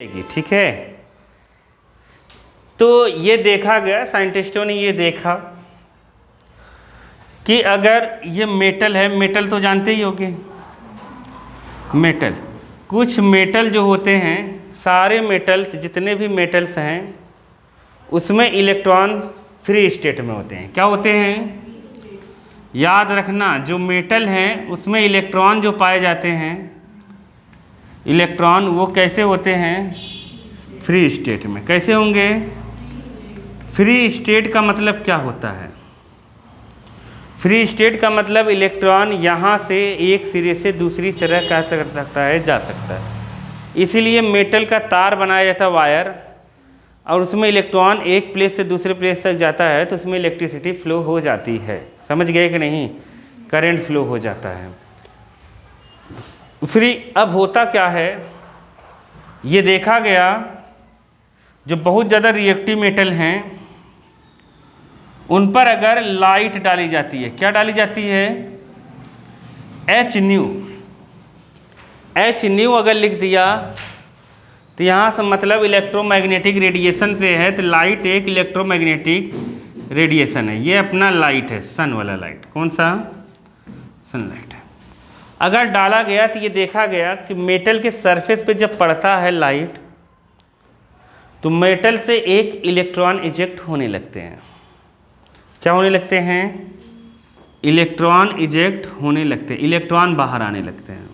ठीक है। तो ये देखा गया, साइंटिस्टों ने ये देखा कि अगर ये मेटल है, मेटल तो जानते ही होंगे, मेटल, कुछ मेटल जो होते हैं, सारे मेटल्स, जितने भी मेटल्स हैं उसमें इलेक्ट्रॉन फ्री स्टेट में होते हैं। क्या होते हैं? याद रखना, जो मेटल हैं उसमें इलेक्ट्रॉन जो पाए जाते हैं, इलेक्ट्रॉन वो कैसे होते हैं? फ्री स्टेट में। कैसे होंगे? फ्री स्टेट का मतलब क्या होता है? फ्री स्टेट का मतलब इलेक्ट्रॉन यहाँ से एक सिरे से दूसरी सिरे क्या कर सकता है? जा सकता है। इसीलिए मेटल का तार बनाया जाता है, वायर, और उसमें इलेक्ट्रॉन एक प्लेस से दूसरे प्लेस तक जाता है तो उसमें इलेक्ट्रिसिटी फ्लो हो जाती है। समझ गए कि नहीं? करंट फ्लो हो जाता है। फ्री अब होता क्या है, ये देखा गया जो बहुत ज़्यादा रिएक्टिव मेटल हैं उन पर अगर लाइट डाली जाती है, क्या डाली जाती है? H new. एच न्यू अगर लिख दिया तो यहाँ से मतलब इलेक्ट्रोमैग्नेटिक रेडिएशन से है, तो लाइट एक इलेक्ट्रोमैग्नेटिक रेडिएशन है। ये अपना लाइट है, सन वाला लाइट। कौन सा? सनलाइट है। अगर डाला गया तो ये देखा गया कि मेटल के सरफेस पे जब पड़ता है लाइट तो मेटल से एक इलेक्ट्रॉन इजेक्ट होने लगते हैं। क्या होने लगते हैं? इलेक्ट्रॉन इजेक्ट होने लगते हैं, इलेक्ट्रॉन बाहर आने लगते हैं।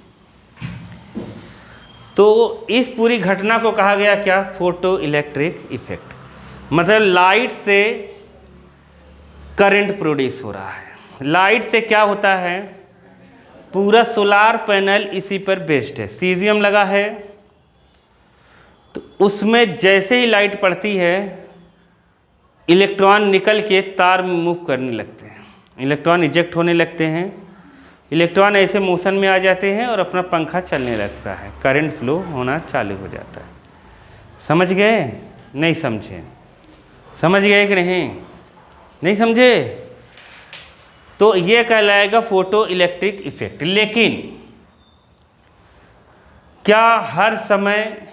तो इस पूरी घटना को कहा गया क्या? Photo electric effect. मतलब लाइट से करंट प्रोड्यूस हो रहा है। लाइट से क्या होता है? पूरा सोलार पैनल इसी पर बेस्ड है, सीजियम लगा है, तो उसमें जैसे ही लाइट पड़ती है इलेक्ट्रॉन निकल के तार में मूव करने लगते हैं, इलेक्ट्रॉन इजेक्ट होने लगते हैं, इलेक्ट्रॉन ऐसे मोशन में आ जाते हैं और अपना पंखा चलने लगता है, करंट फ्लो होना चालू हो जाता है। समझ गए? नहीं समझे? समझ गए कि नहीं? नहीं समझे? तो ये कहलाएगा फोटो इलेक्ट्रिक इफेक्ट। लेकिन क्या हर समय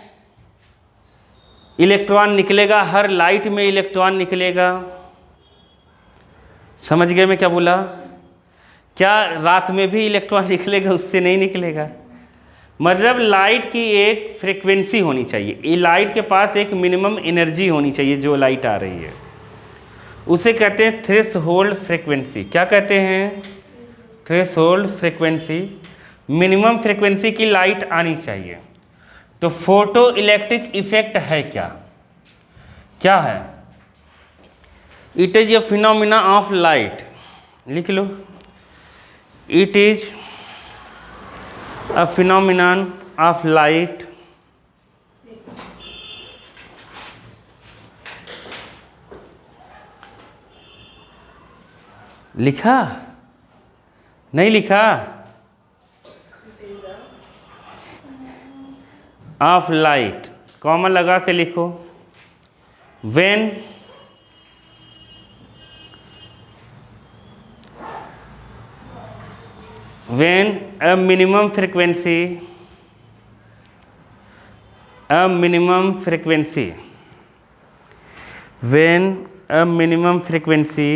इलेक्ट्रॉन निकलेगा? हर लाइट में इलेक्ट्रॉन निकलेगा? समझ गए मैं क्या बोला? क्या रात में भी इलेक्ट्रॉन निकलेगा? उससे नहीं निकलेगा। मतलब लाइट की एक फ्रीक्वेंसी होनी चाहिए, ये लाइट के पास एक मिनिमम एनर्जी होनी चाहिए जो लाइट आ रही है, उसे कहते हैं थ्रेशोल्ड फ्रीक्वेंसी। क्या कहते हैं? Threshold frequency. मिनिमम फ्रीक्वेंसी की लाइट आनी चाहिए। तो फोटो इलेक्ट्रिक इफेक्ट है क्या? क्या है? It is a phenomena of light. लिख लो, it is a phenomenon of light लिखा? नहीं लिखा? ऑफ लाइट कॉमा लगा के लिखो। When a minimum frequency when a minimum frequency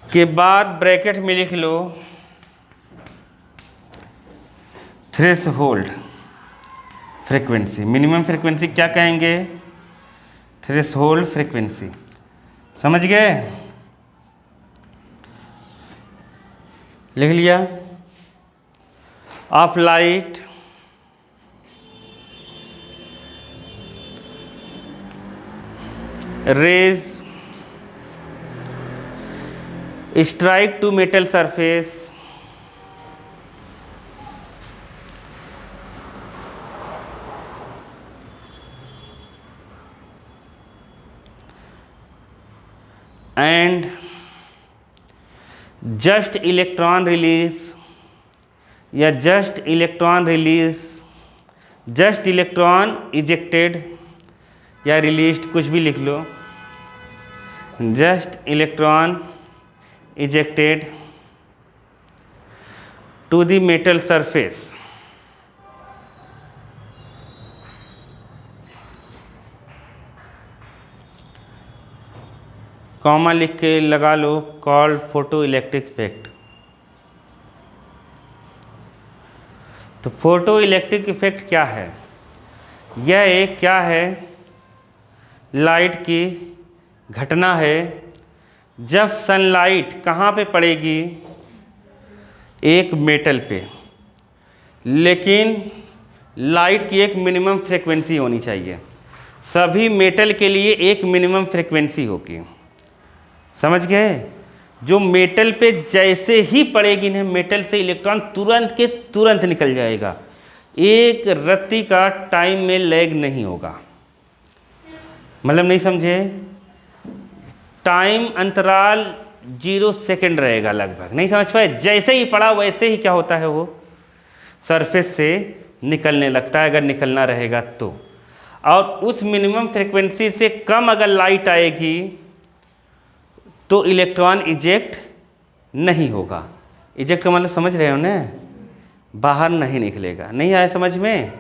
के बाद ब्रैकेट में लिख लो थ्रेशोल्ड फ्रीक्वेंसी। मिनिमम फ्रीक्वेंसी क्या कहेंगे? Threshold frequency. समझ गए? लिख लिया? Of light rays strike to metal surface and just electron release या just electron release, just electron ejected या released, कुछ भी लिख लो, just electron ejected to the metal surface comma लिख के लगा लो, कॉल्ड फोटो इलेक्ट्रिक इफेक्ट। तो फोटो इलेक्ट्रिक इफेक्ट क्या है? यह एक क्या है, लाइट की घटना है। जब सनलाइट कहाँ पे पड़ेगी? एक मेटल पे, लेकिन लाइट की एक मिनिमम फ्रीक्वेंसी होनी चाहिए। सभी मेटल के लिए एक मिनिमम फ्रीक्वेंसी होगी, समझ गए? जो मेटल पे जैसे ही पड़ेगी ना, मेटल से इलेक्ट्रॉन तुरंत के तुरंत निकल जाएगा। एक रत्ती का टाइम में लैग नहीं होगा। मतलब नहीं समझे? टाइम अंतराल 0 सेकेंड रहेगा लगभग। नहीं समझ पाए? जैसे ही पड़ा वैसे ही क्या होता है, वो सरफेस से निकलने लगता है, अगर निकलना रहेगा तो। और उस मिनिमम फ्रीक्वेंसी से कम अगर लाइट आएगी तो इलेक्ट्रॉन इजेक्ट नहीं होगा। इजेक्ट का मतलब समझ रहे हो ना? बाहर नहीं निकलेगा। नहीं आया समझ में?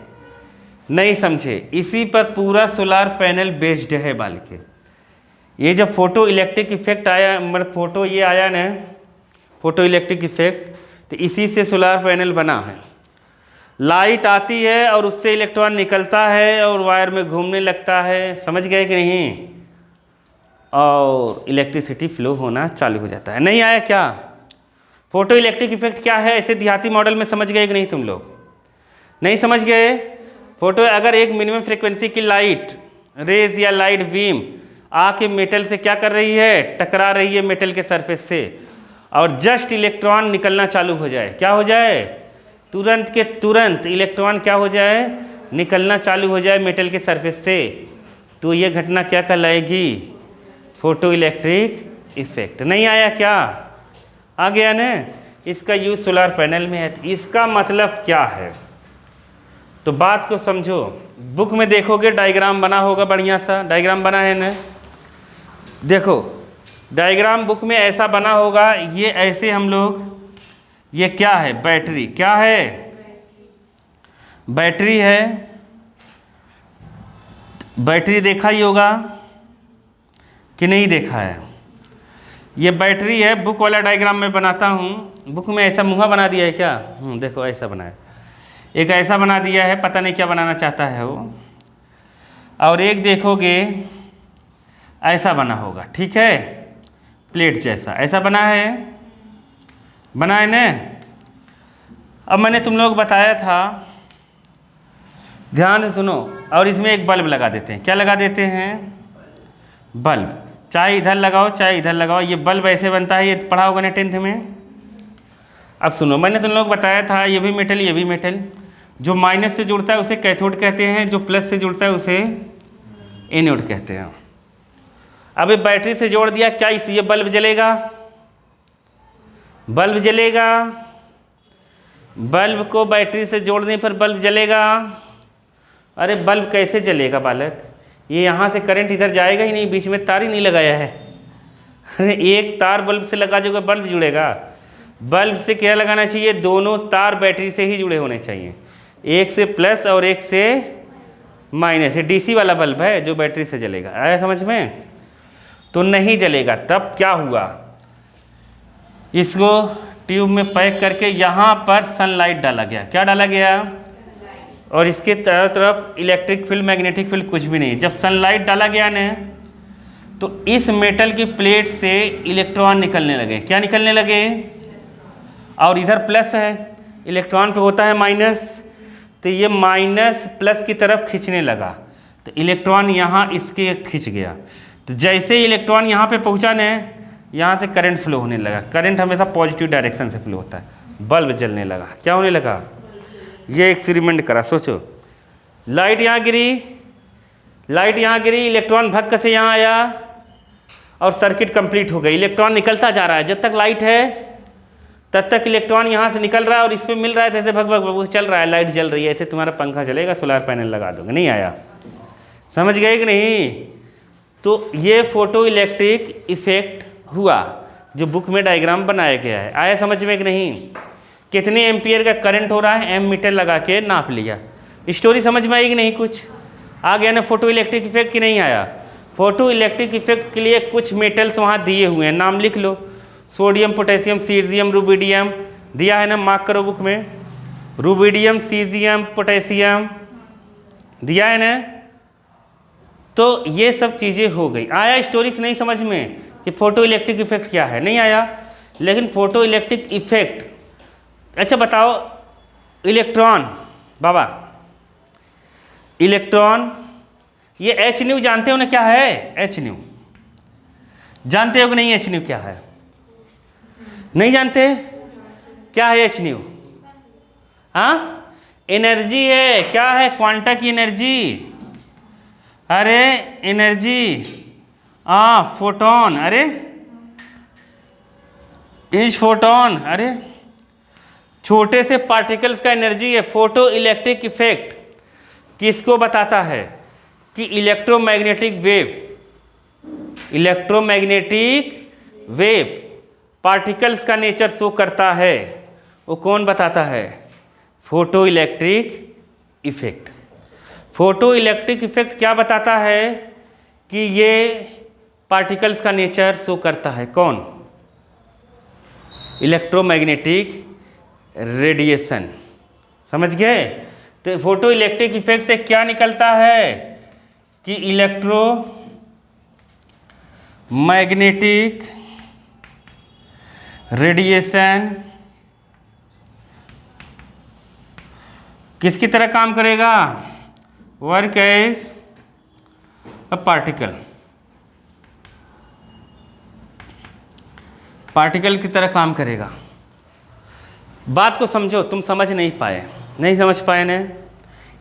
नहीं समझे? इसी पर पूरा सोलार पैनल बेस्ड है। बल्कि ये जब फोटो इलेक्ट्रिक इफेक्ट आया, मतलब फोटो ये आया ना, फोटो इलेक्ट्रिक इफेक्ट, तो इसी से सोलार पैनल बना है। लाइट आती है और उससे इलेक्ट्रॉन निकलता है और वायर में घूमने लगता है, समझ गए कि नहीं? और इलेक्ट्रिसिटी फ्लो होना चालू हो जाता है। नहीं आया क्या? फोटो इलेक्ट्रिक इफेक्ट क्या है? ऐसे देहाती मॉडल में समझ गए कि नहीं तुम लोग? नहीं समझ गए? फोटो, अगर एक मिनिमम फ्रीक्वेंसी की लाइट रेज या लाइट बीम आके मेटल से क्या कर रही है? टकरा रही है मेटल के सरफेस से, और जस्ट इलेक्ट्रॉन निकलना चालू हो जाए, क्या हो जाए? तुरंत के तुरंत इलेक्ट्रॉन क्या हो जाए? निकलना चालू हो जाए मेटल के सरफेस से, तो ये घटना क्या कहलाएगी? Photo electric effect. नहीं आया क्या? आ गया ना? इसका यूज सोलार पैनल में है। तो इसका मतलब क्या है? तो बात को समझो। बुक में देखोगे डायग्राम बना होगा, बढ़िया सा डायग्राम बना है ना? देखो डायग्राम बुक में ऐसा बना होगा। ये ऐसे हम लोग, ये क्या है? बैटरी। क्या है? बैटरी है। बैटरी देखा ही होगा कि नहीं देखा है? ये बैटरी है। बुक वाला डायग्राम मैं बनाता हूँ। बुक में ऐसा मुँह बना दिया है क्या? देखो ऐसा बना है। एक ऐसा बना दिया है, पता नहीं क्या बनाना चाहता है वो। और एक देखोगे ऐसा बना होगा, ठीक है? प्लेट जैसा ऐसा बना है, बना है ना? अब मैंने तुम लोग बताया था, ध्यान से सुनो। और इसमें एक बल्ब लगा देते हैं। क्या लगा देते हैं? बल्ब। चाहे इधर लगाओ चाहे इधर लगाओ, ये बल्ब ऐसे बनता है। ये पढ़ा होगा ना 10th में। अब सुनो, मैंने तुम लोग बताया था ये भी मेटल, ये भी मेटल। जो माइनस से जुड़ता है उसे कैथोड कहते हैं, जो प्लस से जुड़ता है उसे एनोड कहते हैं। अब ये बैटरी से जोड़ दिया, क्या इस ये बल्ब जलेगा? बल्ब जलेगा। बल्ब को बैटरी से जोड़ने पर बल्ब जलेगा। अरे बल्ब कैसे जलेगा बालक? ये यहाँ से करंट इधर जाएगा ही नहीं, बीच में तार ही नहीं लगाया है। अरे एक तार बल्ब से लगा जो बल्ब जुड़ेगा। बल्ब से क्या लगाना चाहिए? दोनों तार बैटरी से ही जुड़े होने चाहिए, एक से प्लस और एक से माइनस। ये डीसी वाला बल्ब है जो बैटरी से जलेगा। आया समझ में? तो नहीं जलेगा। तब क्या हुआ? इसको ट्यूब में पैक करके यहाँ पर सनलाइट डाला गया। क्या डाला गया? और इसके चारों तरफ इलेक्ट्रिक फील्ड, मैग्नेटिक फील्ड कुछ भी नहीं। जब सनलाइट डाला गया ना, तो इस मेटल की प्लेट से इलेक्ट्रॉन निकलने लगे। क्या निकलने लगे? और इधर प्लस है, इलेक्ट्रॉन पे होता है माइनस, तो ये माइनस प्लस की तरफ खींचने लगा, तो इलेक्ट्रॉन यहाँ इसके खींच गया। तो जैसे ही इलेक्ट्रॉन यहाँ पे पहुँचा ना, यहाँ से करंट फ्लो होने लगा। करंट हमेशा पॉजिटिव डायरेक्शन से फ्लो होता है। बल्ब जलने लगा। क्या होने लगा? ये एक्सपेरिमेंट करा। सोचो, लाइट यहाँ गिरी, लाइट यहाँ गिरी, इलेक्ट्रॉन भग से यहाँ आया और सर्किट कंप्लीट हो गई। इलेक्ट्रॉन निकलता जा रहा है। जब तक लाइट है तब तक इलेक्ट्रॉन यहाँ से निकल रहा है और इस पर मिल रहा है, जैसे भग भग भग चल रहा है। लाइट जल रही है। ऐसे तुम्हारा पंखा चलेगा, सोलार पैनल लगा दोगे। नहीं आया? समझ गए कि नहीं? तो ये फोटो इलेक्ट्रिक इफेक्ट हुआ जो बुक में डायग्राम बनाया गया है। आया समझ में कि नहीं? कितने एम्पियर का करंट हो रहा है, एम मीटर लगा के नाप लिया। स्टोरी समझ में आई कि नहीं? कुछ आ गया ना फोटो इलेक्ट्रिक इफेक्ट कि नहीं आया? फोटो इलेक्ट्रिक इफेक्ट के लिए कुछ मेटल्स वहाँ दिए हुए हैं, नाम लिख लो। सोडियम, पोटेशियम, सीजियम, रुबिडियम दिया है ना, मार्क करो बुक में। रुबिडियम, सीजियम, पोटेशियम दिया है ना। तो ये सब चीज़ें हो गई। आया स्टोरी नहीं समझ में कि फोटो इलेक्ट्रिक इफेक्ट क्या है? नहीं आया। लेकिन फोटो इलेक्ट्रिक इफेक्ट, अच्छा बताओ, इलेक्ट्रॉन, बाबा इलेक्ट्रॉन, ये एच न्यू जानते हो ना क्या है? एच न्यू जानते हो कि नहीं? एच न्यू क्या है? नहीं जानते? क्या है एच न्यू? हाँ, एनर्जी है। क्या है? क्वांटा की एनर्जी। अरे एनर्जी, फोटोन, अरे इज फोटोन, अरे छोटे से पार्टिकल्स का एनर्जी है। फोटो इलेक्ट्रिक इफेक्ट किसको बताता है? कि इलेक्ट्रोमैग्नेटिक वेव पार्टिकल्स का नेचर शो करता है। वो कौन बताता है? Photo electric effect. Photo electric effect क्या बताता है? कि ये पार्टिकल्स का नेचर शो करता है। कौन? Electromagnetic radiation. समझ गए? तो फोटो इलेक्ट्रिक इफेक्ट से क्या निकलता है? कि इलेक्ट्रोमैग्नेटिक रेडिएशन किसकी तरह काम करेगा? वर्क एज अ पार्टिकल की तरह काम करेगा। बात को समझो, तुम समझ नहीं पाए, नहीं समझ पाए ना?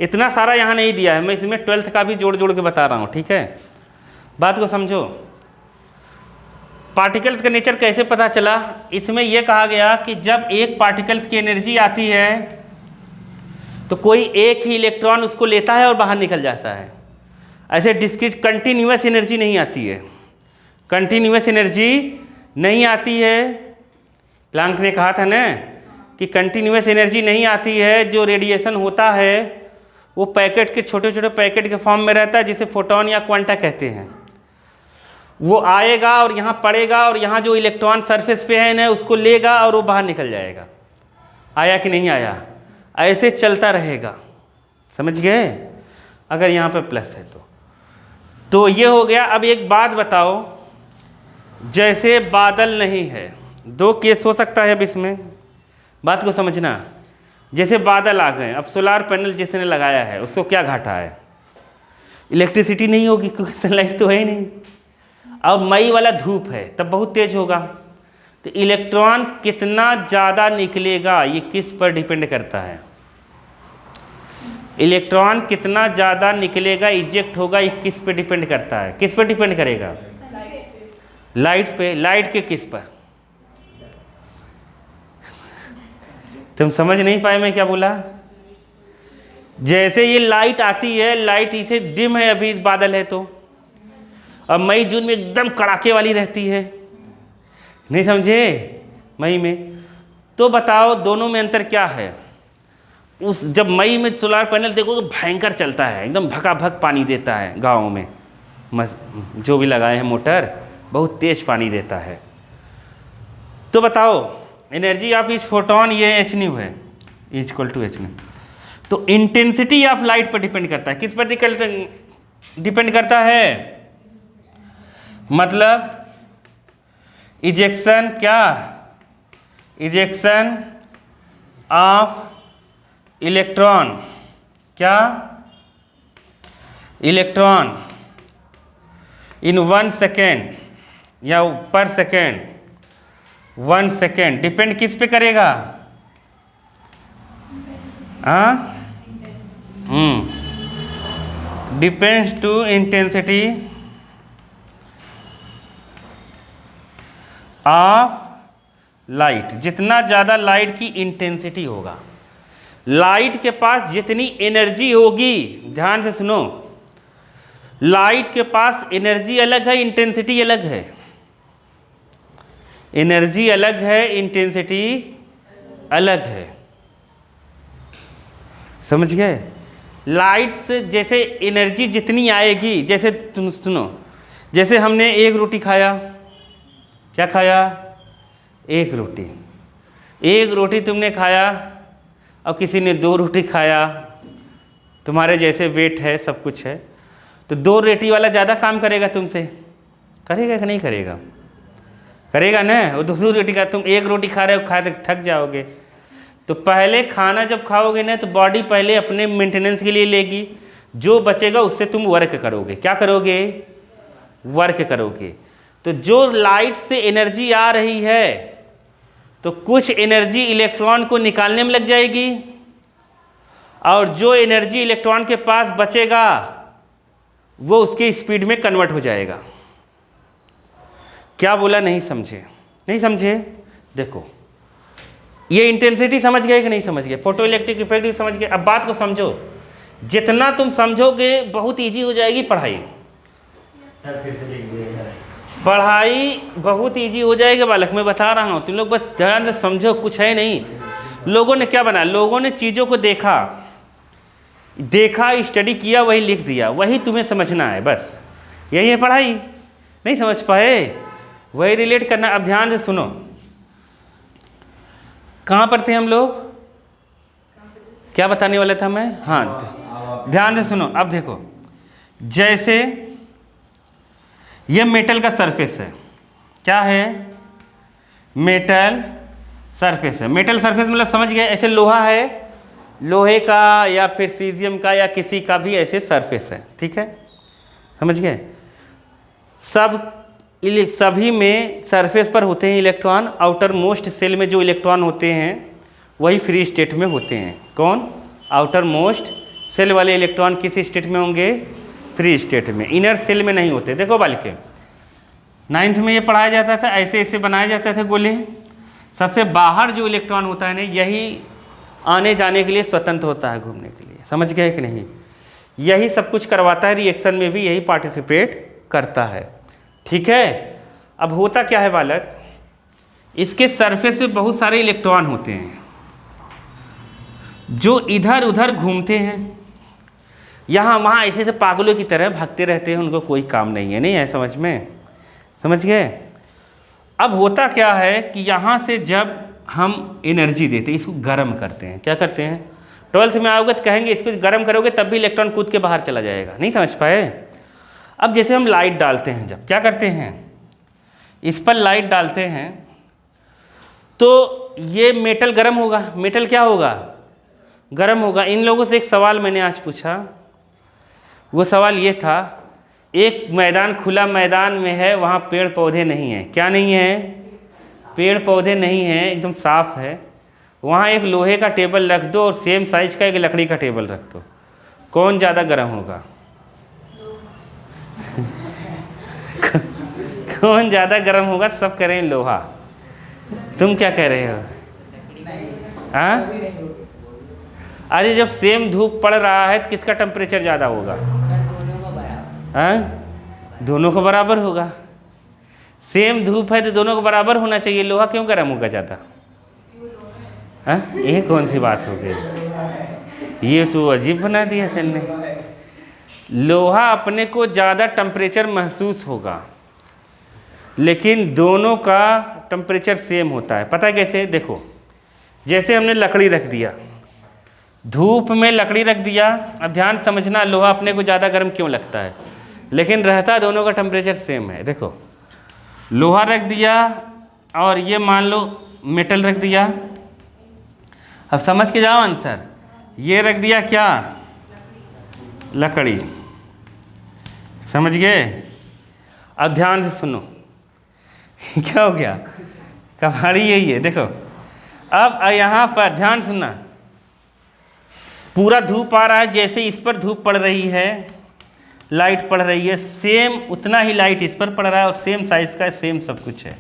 इतना सारा यहाँ नहीं दिया है, मैं इसमें 12th का भी जोड़ जोड़ के बता रहा हूँ, ठीक है? बात को समझो। पार्टिकल्स का नेचर कैसे पता चला? इसमें यह कहा गया कि जब एक पार्टिकल्स की एनर्जी आती है तो कोई एक ही इलेक्ट्रॉन उसको लेता है और बाहर निकल जाता है। ऐसे डिस्क्रीट कंटिन्यूअस एनर्जी नहीं आती है। कंटिन्यूअस एनर्जी नहीं आती है। प्लैंक ने कहा था ना कि कंटिन्यूअस एनर्जी नहीं आती है। जो रेडिएशन होता है वो पैकेट के छोटे छोटे पैकेट के फॉर्म में रहता है, जिसे फोटोन या क्वांटा कहते हैं। वो आएगा और यहाँ पड़ेगा और यहाँ जो इलेक्ट्रॉन सरफेस पे है ना उसको लेगा और वो बाहर निकल जाएगा। आया कि नहीं आया? ऐसे चलता रहेगा। समझ गए? अगर यहाँ पे प्लस है तो ये हो गया। अब एक बात बताओ, जैसे बादल नहीं है, दो केस हो सकता है अब इसमें, बात को समझना। जैसे बादल आ गए, अब सोलार पैनल जिसने लगाया है उसको क्या घाटा है? इलेक्ट्रिसिटी नहीं होगी क्योंकि सनलाइट तो है ही नहीं। अब मई वाला धूप है तब बहुत तेज होगा, तो इलेक्ट्रॉन कितना ज़्यादा निकलेगा ये किस पर डिपेंड करता है? इलेक्ट्रॉन कितना ज़्यादा निकलेगा, इजेक्ट होगा, ये किस पे डिपेंड करता है? किस पर डिपेंड करेगा? लाइट पे। लाइट के किस पर? तुम समझ नहीं पाए मैं क्या बोला? जैसे ये लाइट आती है, लाइट इसे डिम है, अभी बादल है तो, अब मई जून में एकदम कड़ाके वाली रहती है, नहीं समझे? मई में तो बताओ दोनों में अंतर क्या है? उस जब मई में सोलार पैनल देखो तो भयंकर चलता है, एकदम भकाभक पानी देता है। गाँव में जो भी लगाए हैं मोटर बहुत तेज पानी देता है। तो बताओ एनर्जी ऑफ इच फोटोन, ये एच न्यू है, is equal to H nu. तो इंटेंसिटी ऑफ लाइट पर डिपेंड करता है। किस पर डिपेंड करता है? मतलब इजेक्शन, क्या? इजेक्शन ऑफ इलेक्ट्रॉन, क्या? इलेक्ट्रॉन इन 1 सेकेंड या पर सेकेंड, 1 सेकेंड डिपेंड किस पे करेगा? Depends to intensity of light. जितना ज़्यादा लाइट की इंटेंसिटी होगा, लाइट के पास जितनी एनर्जी होगी, ध्यान से सुनो, लाइट के पास एनर्जी अलग है, इंटेंसिटी अलग है। एनर्जी अलग है, इंटेंसिटी अलग है। समझ गए? लाइट से जैसे एनर्जी जितनी आएगी, जैसे तुम सुनो, जैसे हमने एक रोटी खाया, क्या खाया? एक रोटी। एक रोटी तुमने खाया और किसी ने 2 रोटी खाया, तुम्हारे जैसे वेट है, सब कुछ है, तो 2 रोटी वाला ज़्यादा काम करेगा तुमसे, करेगा कि नहीं करेगा? करेगा ना। वो 2 रोटी का, तुम एक रोटी खा रहे हो, खा तक थक जाओगे। तो पहले खाना जब खाओगे ना तो बॉडी पहले अपने मेंटेनेंस के लिए लेगी, जो बचेगा उससे तुम वर्क करोगे। क्या करोगे? वर्क करोगे। तो जो लाइट से एनर्जी आ रही है तो कुछ एनर्जी इलेक्ट्रॉन को निकालने में लग जाएगी, और जो एनर्जी इलेक्ट्रॉन के पास बचेगा वो उसकी स्पीड में कन्वर्ट हो जाएगा। क्या बोला? नहीं समझे? नहीं समझे? देखो, ये इंटेंसिटी समझ गए कि नहीं समझ गए? फोटो इलेक्ट्रिक इफेक्ट समझ गए? अब बात को समझो, जितना तुम समझोगे बहुत इजी हो जाएगी पढ़ाई। पढ़ाई बहुत इजी हो जाएगी बालक, मैं बता रहा हूँ, तुम लोग बस ध्यान से समझो, कुछ है नहीं। लोगों ने क्या बनाया? लोगों ने चीज़ों को देखा, स्टडी किया, वही लिख दिया, वही तुम्हें समझना है, बस यही है पढ़ाई। नहीं समझ पाए? वही रिलेट करना। अब ध्यान से सुनो, कहाँ पर थे हम लोग? क्या बताने वाला था मैं? हाँ, ध्यान से सुनो। अब देखो, जैसे ये मेटल का सरफेस है, क्या है? मेटल सरफेस है। मेटल सरफेस मतलब समझ गए, ऐसे लोहा है, लोहे का या फिर सीजियम का या किसी का भी ऐसे सरफेस है, ठीक है, समझ गए? सभी में सरफेस पर होते हैं इलेक्ट्रॉन। आउटर मोस्ट सेल में जो इलेक्ट्रॉन होते हैं वही फ्री स्टेट में होते हैं। कौन? आउटर मोस्ट सेल वाले इलेक्ट्रॉन किस स्टेट में होंगे? फ्री स्टेट में। इनर सेल में नहीं होते। देखो बालिके, 9th में ये पढ़ाया जाता था, ऐसे ऐसे बनाए जाते थे गोले। सबसे बाहर जो इलेक्ट्रॉन होता है ना, यही आने जाने के लिए स्वतंत्र होता है, घूमने के लिए। समझ गए कि नहीं? यही सब कुछ करवाता है, रिएक्शन में भी यही पार्टिसिपेट करता है, ठीक है। अब होता क्या है बालक, इसके सरफेस पे बहुत सारे इलेक्ट्रॉन होते हैं जो इधर उधर घूमते हैं, यहाँ वहाँ ऐसे ऐसे पागलों की तरह भागते रहते हैं, उनको कोई काम नहीं है। नहीं है समझ में? समझ गए? अब होता क्या है कि यहाँ से जब हम एनर्जी देते हैं, इसको गर्म करते हैं। क्या करते हैं? 12th में आओगे तो कहेंगे इसको गर्म करोगे तब भी इलेक्ट्रॉन कूद के बाहर चला जाएगा। नहीं समझ पाए? अब जैसे हम लाइट डालते हैं, जब क्या करते हैं, इस पर लाइट डालते हैं तो ये मेटल गर्म होगा। मेटल क्या होगा? गर्म होगा। इन लोगों से एक सवाल मैंने आज पूछा, वो सवाल ये था, एक मैदान, खुला मैदान में है, वहाँ पेड़ पौधे नहीं हैं। क्या नहीं है? पेड़ पौधे नहीं हैं, एकदम साफ है। वहाँ एक लोहे का टेबल रख दो और सेम साइज का एक लकड़ी का टेबल रख दो, कौन ज़्यादा गर्म होगा? कौन ज़्यादा गर्म होगा? सब कह रहे हैं लोहा। तुम क्या कह रहे हो? हाँ, अरे जब सेम धूप पड़ रहा है तो किसका टेम्परेचर ज़्यादा होगा? हाँ, दोनों को बराबर होगा। सेम धूप है तो दोनों को बराबर होना चाहिए। लोहा क्यों गर्म होगा ज़्यादा? हाँ, ये कौन सी बात हो गई? ये तो अजीब बना दिया सर ने। लोहा अपने को ज़्यादा टेम्परेचर महसूस होगा, लेकिन दोनों का टेम्परेचर सेम होता है। पता है कैसे? देखो, जैसे हमने लकड़ी रख दिया, धूप में लकड़ी रख दिया। अब ध्यान समझना, लोहा अपने को ज़्यादा गर्म क्यों लगता है, लेकिन रहता दोनों का टेम्परेचर सेम है। देखो, लोहा रख दिया और ये मान लो मेटल रख दिया। अब समझ के जाओ आंसर। ये रख दिया क्या? लकड़ी। समझ गए? अब ध्यान से सुनो। क्या हो गया? कहानी यही है। देखो, अब यहाँ पर ध्यान सुनना, पूरा धूप आ रहा है, जैसे इस पर धूप पड़ रही है, लाइट पड़ रही है, सेम उतना ही लाइट इस पर पड़ रहा है और सेम साइज का, सेम सब कुछ है।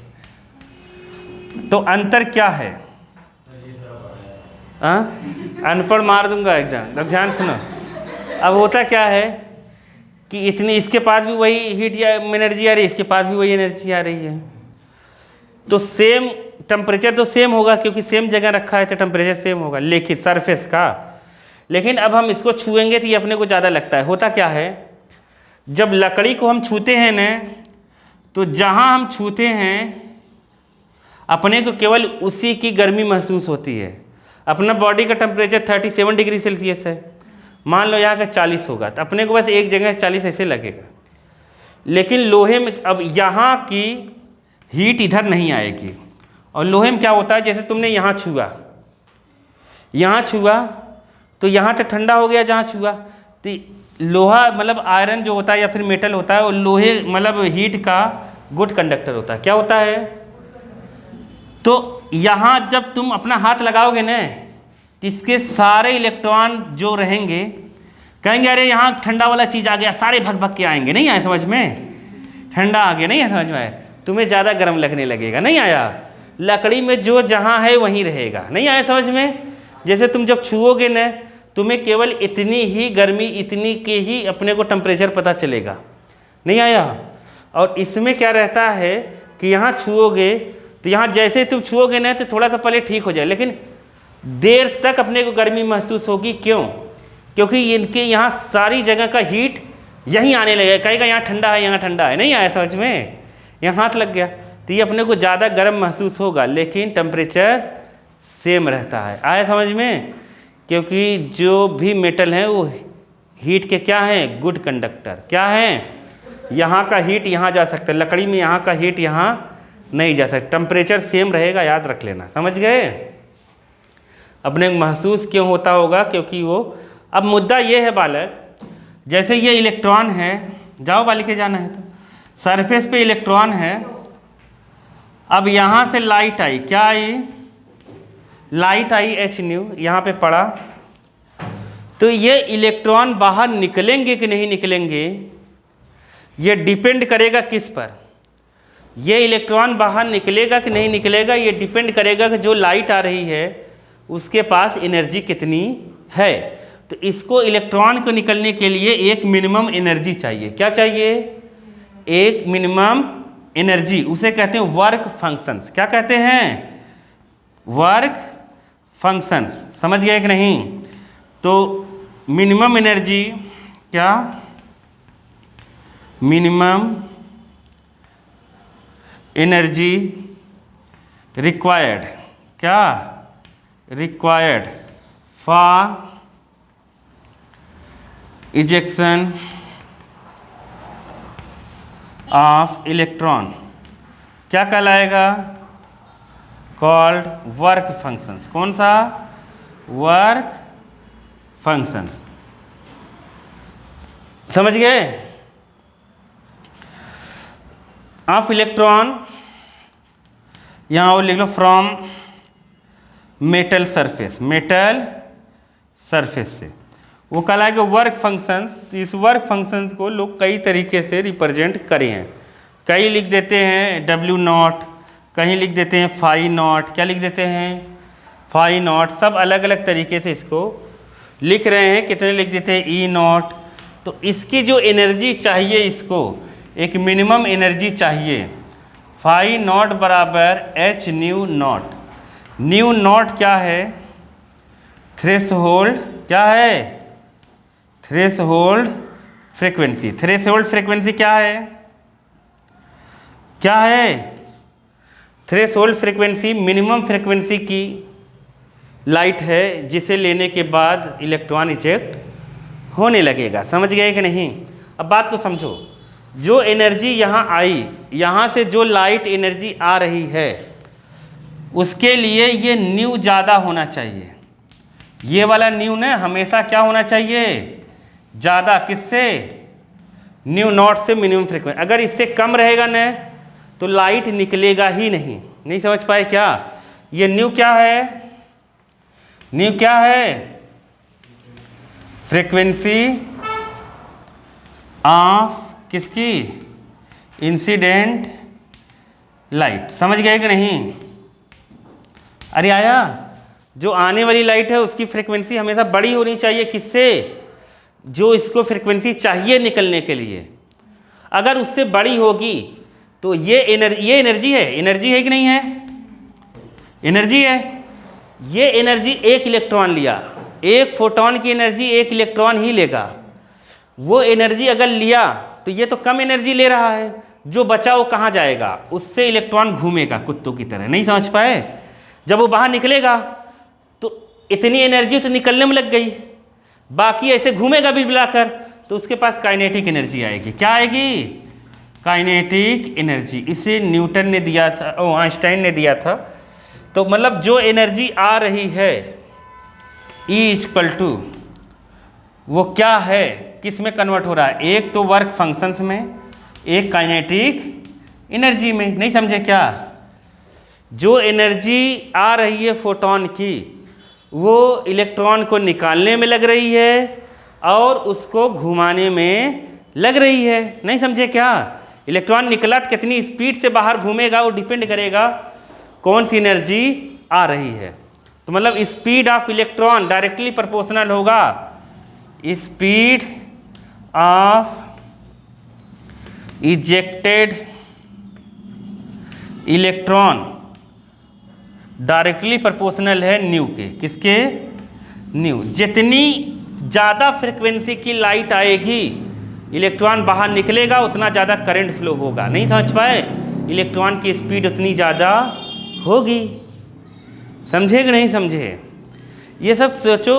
तो अंतर क्या है? अनपढ़ मार दूंगा एकदम। अब ध्यान सुनो, अब होता क्या है कि इतनी, इसके पास भी वही हीट या एनर्जी आ रही है, इसके पास भी वही एनर्जी आ रही है, तो सेम टेम्परेचर तो सेम होगा, क्योंकि सेम जगह रखा है तो टेम्परेचर सेम होगा, लेकिन सरफेस का। लेकिन अब हम इसको छुएंगे तो ये अपने को ज़्यादा लगता है। होता क्या है, जब लकड़ी को हम छूते हैं न, तो जहाँ हम छूते हैं अपने को केवल उसी की गर्मी महसूस होती है। अपना बॉडी का टेम्परेचर 37 डिग्री सेल्सियस है, मान लो यहाँ का 40 होगा, तो अपने को बस एक जगह 40 ऐसे लगेगा। लेकिन लोहे में अब यहाँ की हीट इधर नहीं आएगी, और लोहे में क्या होता है, जैसे तुमने यहाँ छुआ तो यहाँ तो ठंडा हो गया जहाँ छुआ, तो लोहा मतलब आयरन जो होता है या फिर मेटल होता है, और लोहे मतलब हीट का गुड कंडक्टर होता है। क्या होता है? तो यहाँ जब तुम अपना हाथ लगाओगे ना, तो इसके सारे इलेक्ट्रॉन जो रहेंगे कहेंगे अरे यहाँ ठंडा वाला चीज़ आ गया, सारे भग भग के आएंगे। नहीं आए समझ में? ठंडा आ गया, नहीं है समझ में आया? तुम्हें ज़्यादा गर्म लगने लगेगा। नहीं आया? लकड़ी में जो जहाँ है वहीं रहेगा। नहीं आया समझ में? जैसे तुम जब छुओगे ना, तुम्हें केवल इतनी ही गर्मी, इतनी के ही अपने को टेम्परेचर पता चलेगा। नहीं आया? और इसमें क्या रहता है कि यहाँ छुओगे तो यहाँ जैसे तुम छुओगे ना तो थोड़ा सा पहले ठीक हो जाए, लेकिन देर तक अपने को गर्मी महसूस होगी। क्यों? क्योंकि इनके यहाँ सारी जगह का हीट यहीं आने लगेगा। कहेगा यहाँ ठंडा है, यहाँ ठंडा है। नहीं आया समझ में? यहाँ हाथ लग गया तो ये अपने को ज़्यादा गर्म महसूस होगा, लेकिन टेम्परेचर सेम रहता है। आया समझ में? क्योंकि जो भी मेटल हैं वो हीट के क्या हैं? Good conductor. क्या हैं? यहाँ का हीट यहाँ जा सकता है, लकड़ी में यहाँ का हीट यहाँ नहीं जा सकता। टेम्परेचर सेम रहेगा, याद रख लेना। समझ गए? अपने महसूस क्यों होता होगा? क्योंकि वो, अब मुद्दा ये है बालक, जैसे ये इलेक्ट्रॉन है, जाओ बालिके जाना है तो सरफेस पे इलेक्ट्रॉन है। अब यहाँ से लाइट आई, क्या आई? लाइट आई h न्यू, यहाँ पे पड़ा, तो ये इलेक्ट्रॉन बाहर निकलेंगे कि नहीं निकलेंगे, ये डिपेंड करेगा किस पर? ये इलेक्ट्रॉन बाहर निकलेगा कि नहीं निकलेगा, ये डिपेंड करेगा कि जो लाइट आ रही है उसके पास एनर्जी कितनी है। तो इसको, इलेक्ट्रॉन को निकलने के लिए एक मिनिमम एनर्जी चाहिए। क्या चाहिए? एक मिनिमम एनर्जी, उसे कहते हैं वर्क फंक्शंस। क्या कहते हैं? Work functions. समझ गए कि नहीं? तो मिनिमम एनर्जी क्या? मिनिमम एनर्जी रिक्वायर्ड, क्या? Required for ejection of electron क्या कहलाएगा? Called work functions. कौन सा? Work functions. समझ गए? ऑफ इलेक्ट्रॉन, यहाँ और लिख लो from metal surface, metal surface से, वो कहलाएगा वर्क फंक्शंस। तो इस वर्क फंक्शंस को लोग कई तरीके से रिप्रेजेंट करे हैं। कई लिख देते हैं W0, कहीं लिख देते हैं φ0। क्या लिख देते हैं? φ0। सब अलग अलग तरीके से इसको लिख रहे हैं। कितने लिख देते हैं? E0। तो इसकी जो एनर्जी चाहिए, इसको एक मिनिमम एनर्जी चाहिए। φ0 बराबर h new not. New not क्या है? थ्रेशोल्ड। क्या है? Threshold frequency. थ्रेशोल्ड फ्रीक्वेंसी क्या है? क्या है? थ्रेशोल्ड फ्रीक्वेंसी मिनिमम फ्रीक्वेंसी की लाइट है, जिसे लेने के बाद इलेक्ट्रॉन इजेक्ट होने लगेगा। समझ गए कि नहीं? अब बात को समझो। जो एनर्जी यहाँ आई, यहाँ से जो लाइट एनर्जी आ रही है, उसके लिए ये न्यू ज़्यादा होना चाहिए। ये वाला न्यू ना हमेशा क्या होना चाहिए? ज़्यादा। किससे? न्यू नॉट से मिनिमम फ्रीक्वेंसी। अगर इससे कम रहेगा ना तो लाइट निकलेगा ही नहीं। नहीं समझ पाए क्या? ये न्यू क्या है? न्यू क्या है? फ्रीक्वेंसी ऑफ किसकी? Incident light. समझ गए कि नहीं? अरे आया, जो आने वाली लाइट है उसकी फ्रीक्वेंसी हमेशा बड़ी होनी चाहिए। किससे? जो इसको फ्रीक्वेंसी चाहिए निकलने के लिए। अगर उससे बड़ी होगी तो ये एनर्जी है। एनर्जी है कि नहीं है? एनर्जी है। ये एनर्जी एक इलेक्ट्रॉन लिया, एक फोटोन की एनर्जी एक इलेक्ट्रॉन ही लेगा। वो एनर्जी अगर लिया तो ये तो कम एनर्जी ले रहा है, जो बचा वो कहाँ जाएगा, उससे इलेक्ट्रॉन घूमेगा कुत्तों की तरह। नहीं समझ पाए? जब वो बाहर निकलेगा तो इतनी एनर्जी तो निकलने में लग गई, बाकी ऐसे घूमेगा भी बुलाकर, तो उसके पास काइनेटिक एनर्जी आएगी। क्या आएगी? Kinetic energy. इसे न्यूटन ने दिया था, आइंस्टाइन ने दिया था। तो मतलब जो एनर्जी आ रही है E = वो क्या है, किस में कन्वर्ट हो रहा है? एक तो वर्क फंक्शंस में, एक काइनेटिक एनर्जी में। नहीं समझे क्या? जो एनर्जी आ रही है फोटोन की, वो इलेक्ट्रॉन को निकालने में लग रही है और उसको घुमाने में लग रही है। नहीं समझे क्या? इलेक्ट्रॉन निकला तो कितनी स्पीड से बाहर घूमेगा, वो डिपेंड करेगा कौन सी एनर्जी आ रही है। तो मतलब speed of electron directly proportional होगा, speed of ejected electron directly proportional है न्यू के। किसके? न्यू। जितनी ज़्यादा फ्रिक्वेंसी की लाइट आएगी, इलेक्ट्रॉन बाहर निकलेगा, उतना ज़्यादा करंट फ्लो होगा। नहीं समझ पाए? इलेक्ट्रॉन की स्पीड उतनी ज़्यादा होगी। समझे कि नहीं समझे? ये सब सोचो।